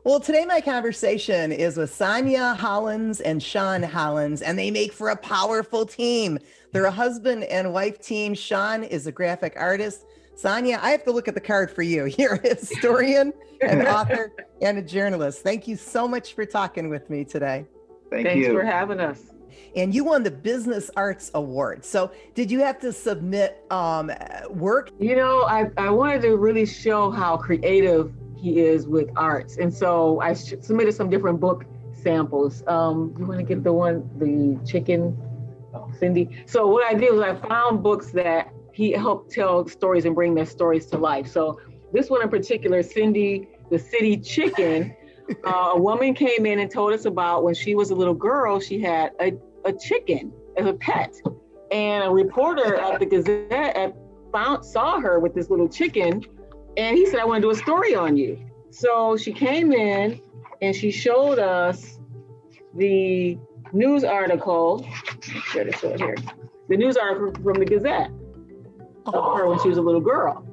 Well, today my conversation is with Sonia Hollins and Sean Hollins, and they make for a powerful team. They're a husband and wife team. Sean is a graphic artist. Sonia, I have to look at the card for you. You're a historian, an author, and a journalist. Thank you so much for talking with me today. Thanks for having us. And you won the Business Arts Award. So did you have to submit work? You know, I wanted to really show how creative he is with arts. And so I submitted some different book samples. You want to get the chicken, Cindy? So what I did was I found books that he helped tell stories and bring their stories to life. So this one in particular, Cindy, the City Chicken, a woman came in and told us about when she was a little girl, she had a chicken as a pet. And a reporter at the Gazette saw her with this little chicken, and he said, I want to do a story on you. So she came in and she showed us the news article. Here to show it here. The news article from the Gazette of her when she was a little girl.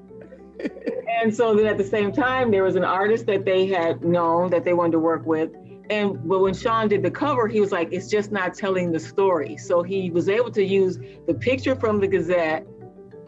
And so then at the same time, there was an artist that they had known that they wanted to work with. But when Sean did the cover, he was like, it's just not telling the story. So he was able to use the picture from the Gazette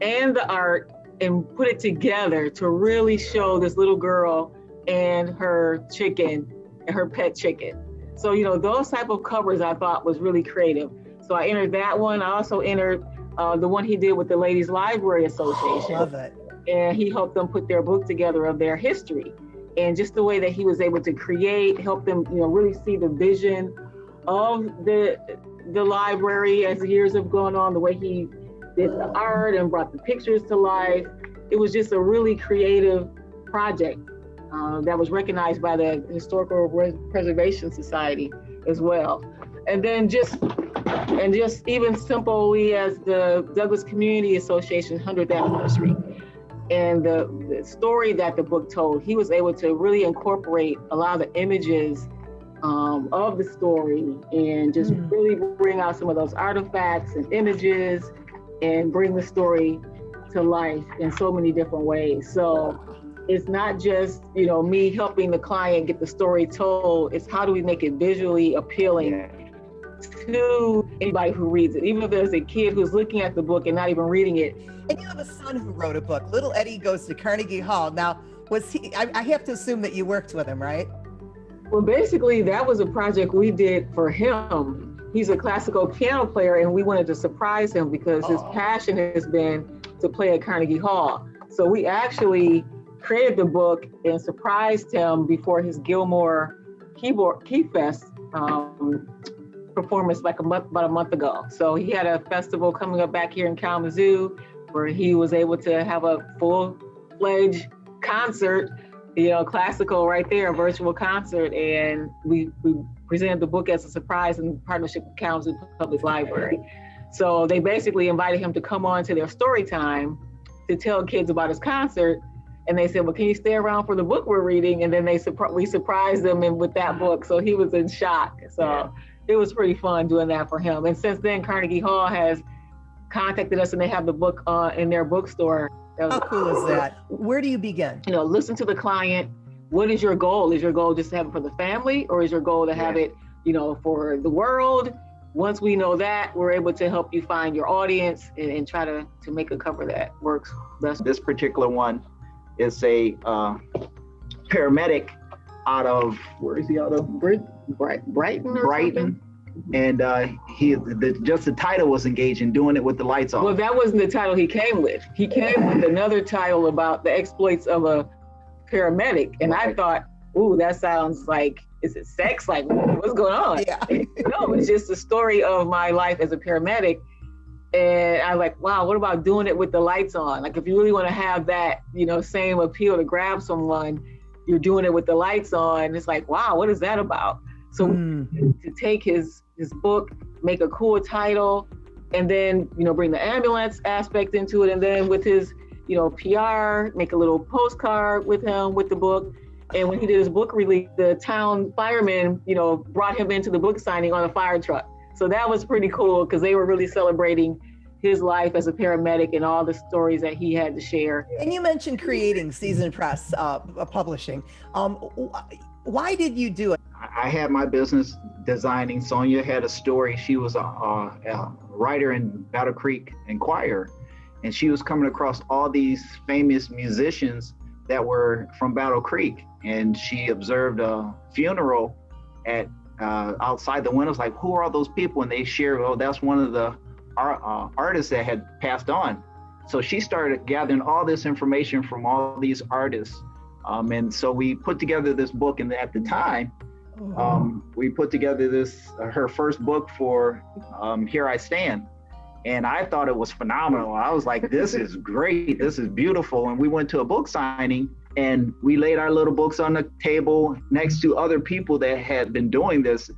and the art and put it together to really show this little girl and her chicken and her pet chicken. So, you know, those type of covers I thought was really creative. So I entered that one. I also entered the one he did with the Ladies Library Association. Love it. And he helped them put their book together of their history. And just the way that he was able to create, help them, you know, really see the vision of the library as the years have gone on, the way he did the art and brought the pictures to life. It was just a really creative project that was recognized by the Historical Preservation Society as well. And then just even simply as the Douglas Community Association 100th anniversary. And the story that the book told, he was able to really incorporate a lot of the images of the story and just really bring out some of those artifacts and images and bring the story to life in so many different ways. So it's not just, you know, me helping the client get the story told, it's how do we make it visually appealing to anybody who reads it, even if there's a kid who's looking at the book and not even reading it. And you have a son who wrote a book, Little Eddie Goes to Carnegie Hall. Now, was he, I have to assume that you worked with him, right? Well, basically that was a project we did for him. He's a classical piano player and we wanted to surprise him because his passion has been to play at Carnegie Hall. So we actually created the book and surprised him before his Gilmore Key Fest performance about a month ago. So he had a festival coming up back here in Kalamazoo where he was able to have a full-fledged concert, you know, classical right there, a virtual concert. And we presented the book as a surprise in partnership with Kalamazoo Public Library. So they basically invited him to come on to their story time to tell kids about his concert. And they said, well, can you stay around for the book we're reading? And then we surprised them with that book. So he was in shock. So it was pretty fun doing that for him. And since then, Carnegie Hall has contacted us and they have the book in their bookstore. How cool is that? Where do you begin? You know, listen to the client. What is your goal? Is your goal just to have it for the family, or is your goal to have it, you know, for the world? Once we know that, we're able to help you find your audience and try to make a cover that works best. This particular one is a paramedic out of, where is he out of? Brighton. And just the title was engaging, doing it with the lights off. Well, that wasn't the title he came with. He came with another title about the exploits of a paramedic. And I thought, ooh, that sounds like, is it sex? Like, what's going on? Yeah. No, it's just the story of my life as a paramedic. And I was like, wow, what about doing it with the lights on? Like, if you really want to have that, you know, same appeal to grab someone, you're doing it with the lights on. It's like, wow, what is that about? So to take his book, make a cool title, and then, you know, bring the ambulance aspect into it. And then with his, you know, PR, make a little postcard with him with the book. And when he did his book release, the town firemen, you know, brought him into the book signing on a fire truck. So that was pretty cool because they were really celebrating his life as a paramedic and all the stories that he had to share. And you mentioned creating Season Press Publishing. Why did you do it? I had my business designing. Sonia had a story. She was a writer in Battle Creek Enquirer, and she was coming across all these famous musicians that were from Battle Creek. And she observed a funeral at outside the windows, like, who are all those people? And they shared, oh, that's one of the artists that had passed on. So she started gathering all this information from all these artists. And so we put together this book, and at the time, we put together this, her first book for Here I Stand. And I thought it was phenomenal. I was like, this is great, this is beautiful. And we went to a book signing, and we laid our little books on the table next to other people that had been doing this.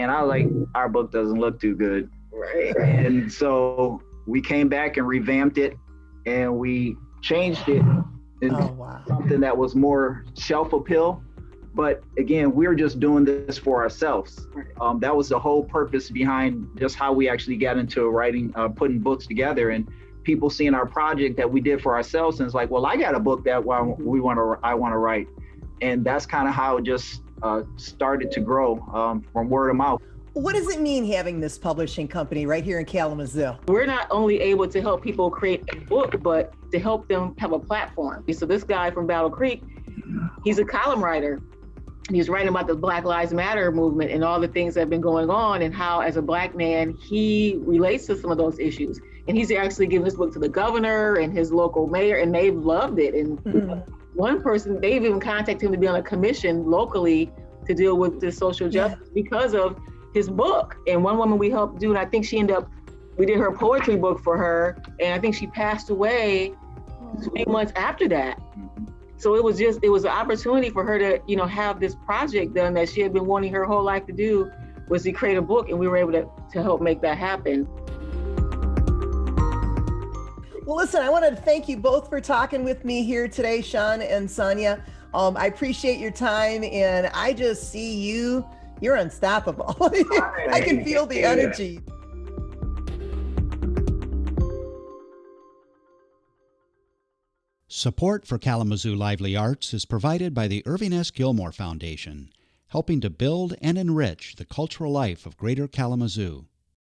And I was like, our book doesn't look too good. Right. And so we came back and revamped it, and we changed it into something that was more shelf appeal. But again, we're just doing this for ourselves. That was the whole purpose behind just how we actually got into writing, putting books together, and people seeing our project that we did for ourselves, and it's like, well, I got a book that I want to write, and that's kind of how it just started to grow from word of mouth. What does it mean having this publishing company right here in Kalamazoo? We're not only able to help people create a book, but to help them have a platform. So this guy from Battle Creek, he's a column writer. He's writing about the Black Lives Matter movement and all the things that have been going on, and how, as a Black man, he relates to some of those issues. And he's actually given this book to the governor and his local mayor, and they've loved it. And one person, they've even contacted him to be on a commission locally to deal with the social justice because of his book. And one woman we helped do, and I think we did her poetry book for her, and I think she passed away 3 months after that. So it was an opportunity for her to, have this project done that she had been wanting her whole life to do, was to create a book, and we were able to help make that happen. Well, listen, I want to thank you both for talking with me here today, Sean and Sonia. I appreciate your time, and I just see you're unstoppable. I can feel the energy. Support for Kalamazoo Lively Arts is provided by the Irving S. Gilmore Foundation, helping to build and enrich the cultural life of Greater Kalamazoo.